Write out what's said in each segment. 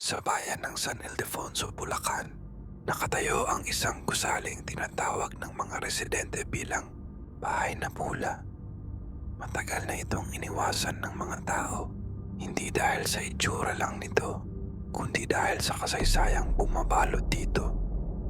Sa bayan ng San Ildefonso, Bulacan, nakatayo ang isang gusaling tinatawag ng mga residente bilang bahay na pula. Matagal na itong iniwasan ng mga tao, hindi dahil sa itsura lang nito, kundi dahil sa kasaysayang bumabalot dito.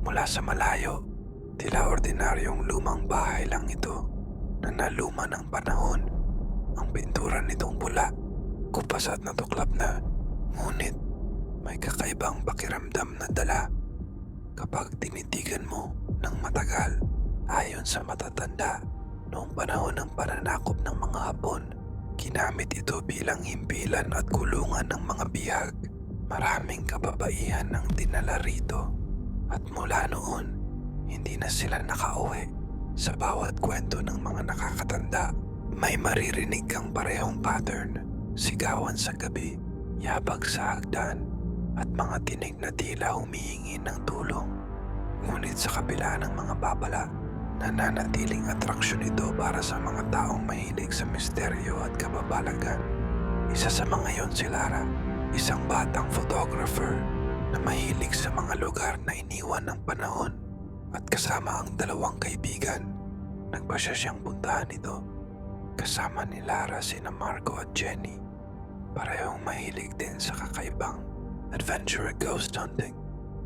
Mula sa malayo, tila ordinaryong lumang bahay lang ito na naluma ng panahon. Ang pintura nitong pula, kupas at natuklap na, ngunit may kakaibang pakiramdam na dala kapag tinitigan mo ng matagal. Ayon sa matatanda, noong panahon ng pananakop ng mga Hapon, ginamit ito bilang himpilan at kulungan ng mga bihag. Maraming kababaihan ang dinala rito at mula noon, hindi na sila nakauwi. Sa bawat kwento ng mga nakakatanda, may maririnig kang parehong pattern, sigawan sa gabi, yabag sa hagdan, at mga tinig na tila humihingi ng tulong. Ngunit sa kabila ng mga babala, nananatiling atraksyon ito para sa mga taong mahilig sa misteryo at kababalagan. Isa sa mga yon si Lara, isang batang photographer na mahilig sa mga lugar na iniwan ng panahon, at kasama ang dalawang kaibigan, nagpasya siyang puntahan ito. Kasama ni Lara sina Marco at Jenny, parehong mahilig din sa kakaibang adventure at ghost hunting.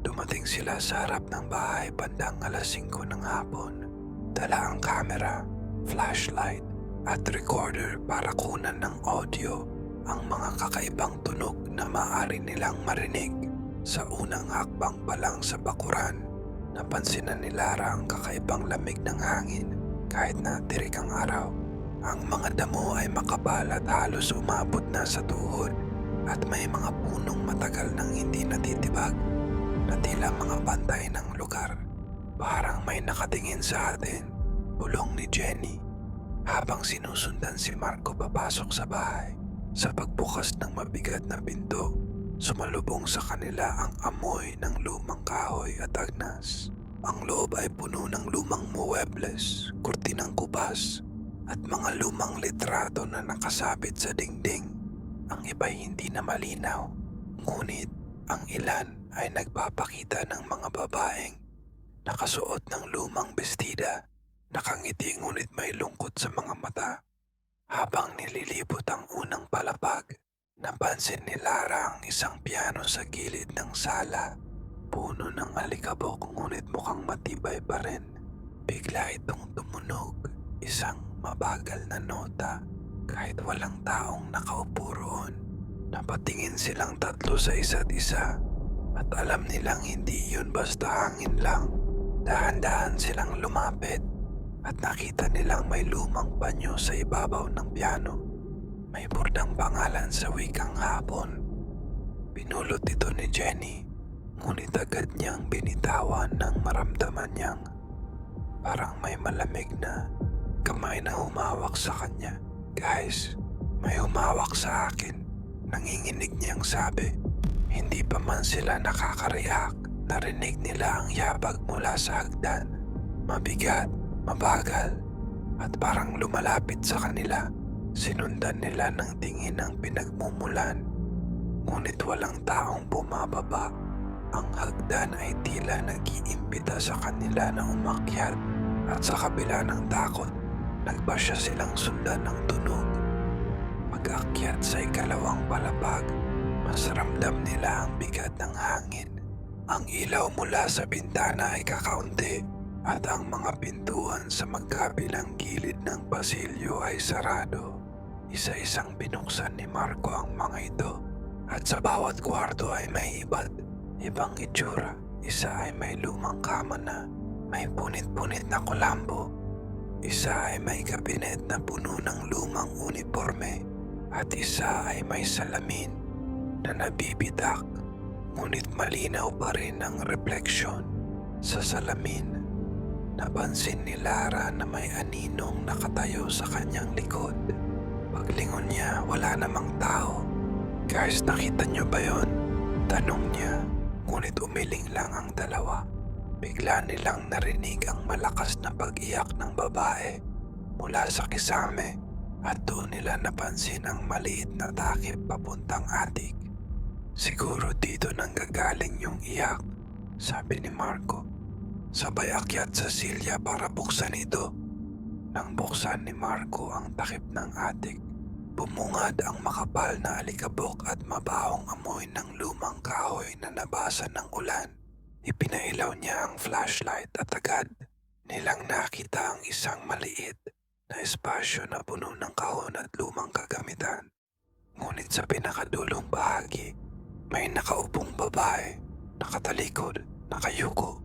Dumating sila sa harap ng bahay bandang alas 5 ng hapon. Dala ang camera, flashlight at recorder para kunan ng audio ang mga kakaibang tunog na maaari nilang marinig. Sa unang hakbang pa lang sa bakuran, napansinan ni Lara ang kakaibang lamig ng hangin kahit na tirik ang araw. Ang mga damo ay makapal at halos umabot na sa tuhod, at may mga punong matagal nang hindi natitibag na tila mga bantay ng lugar. Parang may nakatingin sa atin, bulong ni Jenny habang sinusundan si Marco papasok sa bahay. Sa pagbukas ng mabigat na pinto, sumalubong sa kanila ang amoy ng lumang kahoy at agnas. Ang loob ay puno ng lumang muebles, kurtinang kubas, at mga lumang litrato na nakasabit sa dingding. Ang iba'y hindi na malinaw, ngunit ang ilan ay nagpapakita ng mga babaeng nakasuot ng lumang bestida, nakangiti ngunit may lungkot sa mga mata. Habang nililibot ang unang palapag, napansin ni Lara ang isang piano sa gilid ng sala. Puno ng alikabok ngunit mukhang matibay pa rin. Bigla itong tumunog, isang mabagal na nota. Kahit walang taong nakaupo roon, napatingin silang tatlo sa isa't isa at alam nilang hindi yun basta hangin lang. Dahan-dahan silang lumapit at nakita nilang may lumang panyo sa ibabaw ng piano. May burdang pangalan sa wikang Hapon. Pinulot ito ni Jenny, ngunit agad niyang binitawan nang maramdaman niyang parang may malamig na kamay na humawak sa kanya. "Guys, may humawak sa akin," nanginginig niyang sabi. Hindi pa man sila nakakareact, narinig nila ang yabag mula sa hagdan. Mabigat, mabagal, at parang lumalapit sa kanila. Sinundan nila ng tingin ang pinagmumulan, ngunit walang taong bumababa. Ang hagdan ay tila nag-iimbita sa kanila na umakyat, at sa kabila ng takot, nagpasya silang sundan ng tunog. Pag-akyat sa ikalawang palapag, mas ramdam nila ang bigat ng hangin. Ang ilaw mula sa bintana ay kakaunti, at ang mga pintuan sa magkabilang gilid ng pasilyo ay sarado. Isa-isang binuksan ni Marco ang mga ito, at sa bawat kwarto ay may ibang itsura. Isa ay may lumang kama na may punit-punit na kulambo. Isa ay may kabinet na puno ng lumang uniforme, at isa ay may salamin na nabibitak, ngunit malinaw pa rin ang refleksyon sa salamin. Napansin ni Lara na may aninong nakatayo sa kanyang likod. Paglingon niya, wala namang tao. "Guys, nakita niyo ba yon?" tanong niya, ngunit umiling lang ang dalawa. Bigla nilang narinig ang malakas na pag-iyak ng babae mula sa kisame, at doon nila napansin ang maliit na takip papuntang atik. Siguro dito nanggagaling yung iyak? Sabi ni Marco. Sabay akyat sa silya para buksan ito. Nang buksan ni Marco ang takip ng attic, bumungad ang makapal na alikabok at mabahong amoy ng lumang kahoy na nabasa ng ulan. Ipinailaw niya ang flashlight at agad nilang nakita ang isang maliit na espasyo na puno ng kahon at lumang kagamitan. Ngunit sa pinakadulong bahagi, may nakaupong babae, nakatalikod, nakayuko,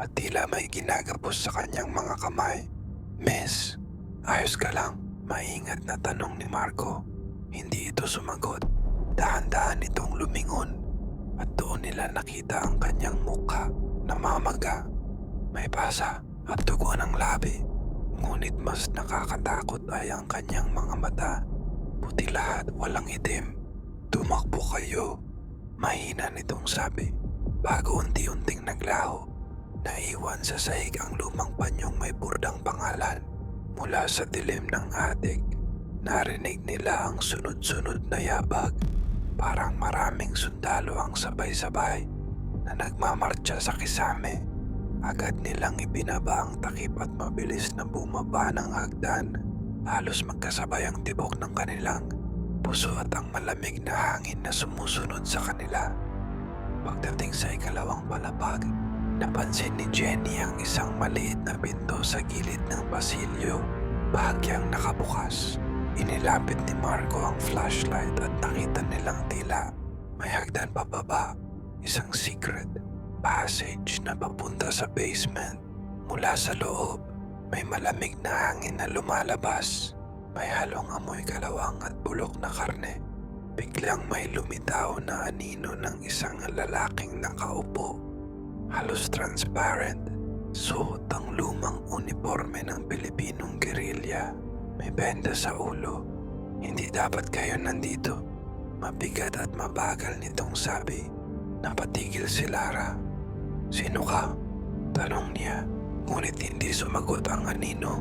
at tila may ginagapos sa kanyang mga kamay. "Miss, ayos ka lang?" Maingat na tanong ni Marco. Hindi ito sumagot. Dahan-dahan itong lumingon at doon nila nakita ang kanyang mukha na mamaga. May pasa at dugo ng labi. Ngunit mas nakakatakot ay ang kanyang mga mata. Puti lahat, walang itim. "Tumakbo kayo," mahina nitong sabi. Bago unti-unting naglaho, naiwan sa sahig ang lumang panyong may burdang pangalan. Mula sa dilim ng attic, narinig nila ang sunod-sunod na yabag. Parang maraming sundalo ang sabay-sabay na nagmamartsa sa kisame. Agad nilang ibinaba ang takip at mabilis na bumaba ng hagdan. Halos magkasabay ang tibok ng kanilang puso at ang malamig na hangin na sumusunod sa kanila. Pagdating sa ikalawang palapag, napansin ni Jenny ang isang maliit na pinto sa gilid ng pasilyo, bahagyang nakabukas. Inilapit ni Marco ang flashlight at nakita nilang tila may hagdan pababa, isang secret passage na papunta sa basement. Mula sa loob, may malamig na hangin na lumalabas. May halong amoy kalawang at bulok na karne. Biglang may lumitaw na anino ng isang lalaking nakaupo. Halos transparent, suot ang lumang uniforme ng Pilipinong gerilya. May benda sa ulo. "Hindi dapat kayo nandito." Mabigat at mabagal nitong sabi. Napatigil si Lara. "Sino ka?" tanong niya. Ngunit hindi sumagot ang anino.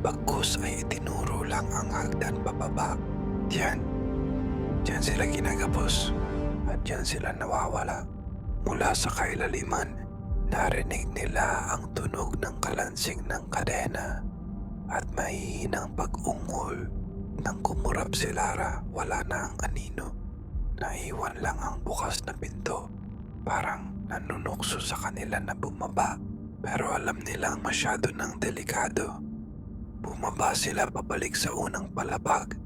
Bagkus ay itinuro lang ang hagdan pababa. Diyan sila ginagapos at diyan sila nawawala." Mula sa kailaliman, narinig nila ang tunog ng kalansing ng kadena at mahihinang pag-ungol. Nang kumurap si Lara, wala na ang anino. Naiwan lang ang bukas na pinto. Parang nanunukso sa kanila na bumaba, pero alam nilang masyado ng delikado. Bumaba sila pabalik sa unang palapag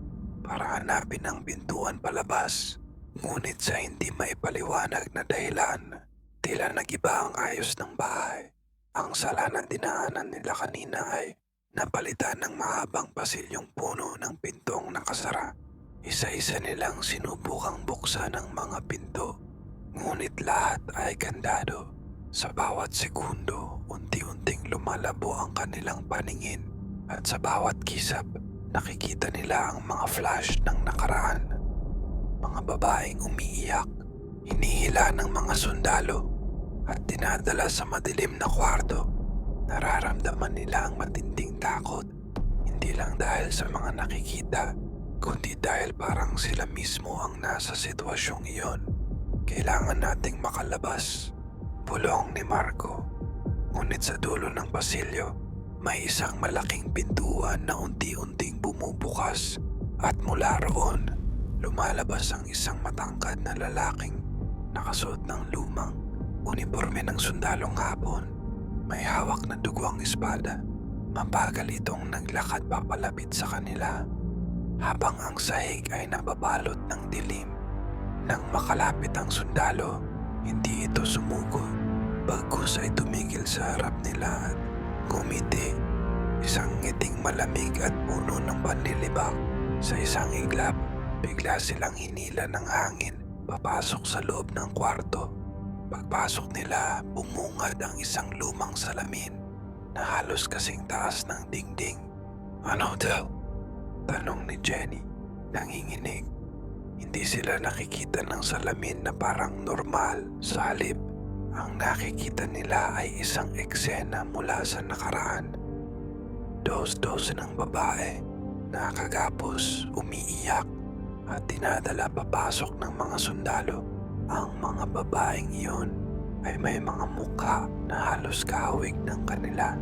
para hanapin ang pintuan palabas. Ngunit sa hindi maipaliwanag na dahilan, tila nag-iba ang ayos ng bahay. Ang sala na dinaanan nila kanina ay napalitan ng mahabang pasilyong puno ng pintong nakasara. Isa-isa nilang sinubukang buksan ang mga pinto, ngunit lahat ay kandado. Sa bawat segundo, unti-unting lumalabo ang kanilang paningin. At sa bawat kisap, nakikita nila ang mga flash ng nakaraan. Mga babaeng umiiyak, hinihila ng mga sundalo, at dinadala sa madilim na kwarto. Nararamdaman nila ang matinding takot, hindi lang dahil sa mga nakikita, kundi dahil parang sila mismo ang nasa sitwasyong iyon. "Kailangan nating makalabas," bulong ni Marco. Ngunit sa dulo ng pasilyo, may isang malaking pintuan na unti-unting bumubukas at mula roon, lumalabas ang isang matangkad na lalaking nakasuot ng lumang uniforme ng sundalong hapon. May hawak na dugo ang espada. Mabagal itong naglakad papalapit sa kanila habang ang sahig ay nababalot ng dilim. Nang makalapit ang sundalo, hindi ito sumuko. Bagkus ay tumigil sa harap nila at ngumiti. Isang ngiting malamig at puno ng panlilibak. Sa isang iglap, bigla silang hinila ng hangin papasok sa loob ng kwarto. Pagpasok nila, bumungad ang isang lumang salamin na halos kasing taas ng dingding. "Ano daw?" tanong ni Jenny, nanginginig. Hindi sila nakikita ng salamin na parang normal. Sa halip, ang nakikita nila ay isang eksena mula sa nakaraan. Dos-dos ng babae, nakagapos, umiiyak at dinadala papasok ng mga sundalo. Ang mga babaeng iyon ay may mga mukha na halos kahawig ng kanila.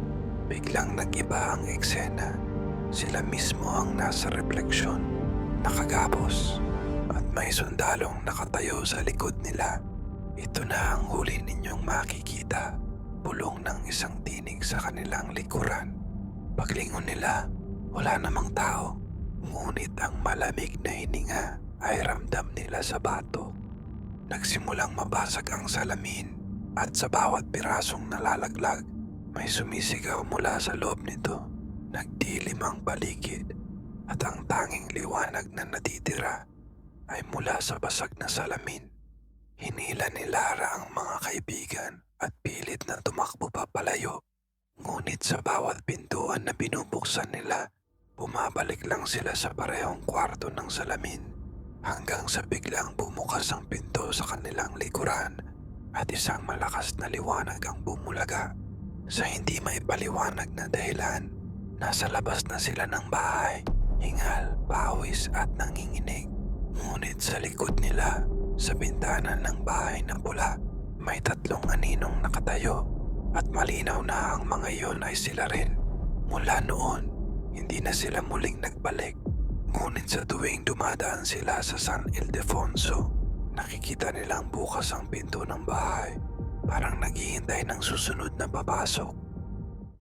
Biglang nag-iba ang eksena. Sila mismo ang nasa refleksyon, nakagapos, at may sundalong nakatayo sa likod nila. Ito na ang huli ninyong makikita. Bulong ng isang tinig sa kanilang likuran. Paglingon nila, wala namang tao. Ngunit ang malamig na hininga ay ramdam nila sa bato. Nagsimulang mabasag ang salamin at sa bawat pirasong nalalaglag, may sumisigaw mula sa loob nito. Nagdilim ang paligid at ang tanging liwanag na natitira ay mula sa basag na salamin. Hinila ni Lara ang mga kaibigan at pilit na tumakbo papalayo. Ngunit sa bawat pintuan na binubuksan nila, bumabalik lang sila sa parehong kwarto ng salamin hanggang sa biglang bumukas ang pinto sa kanilang likuran at isang malakas na liwanag ang bumulaga. Sa hindi maipaliwanag na dahilan, nasa labas na sila ng bahay, hingal, pawis at nanginginig. Ngunit sa likod nila, sa bintana ng bahay na pula, may 3 aninong nakatayo at malinaw na ang mga iyon ay sila rin. Mula noon, hindi na sila muling nagbalik. Ngunit sa tuwing dumadaan sila sa San Ildefonso, nakikita nilang bukas ang pinto ng bahay, parang naghihintay ng susunod na papasok.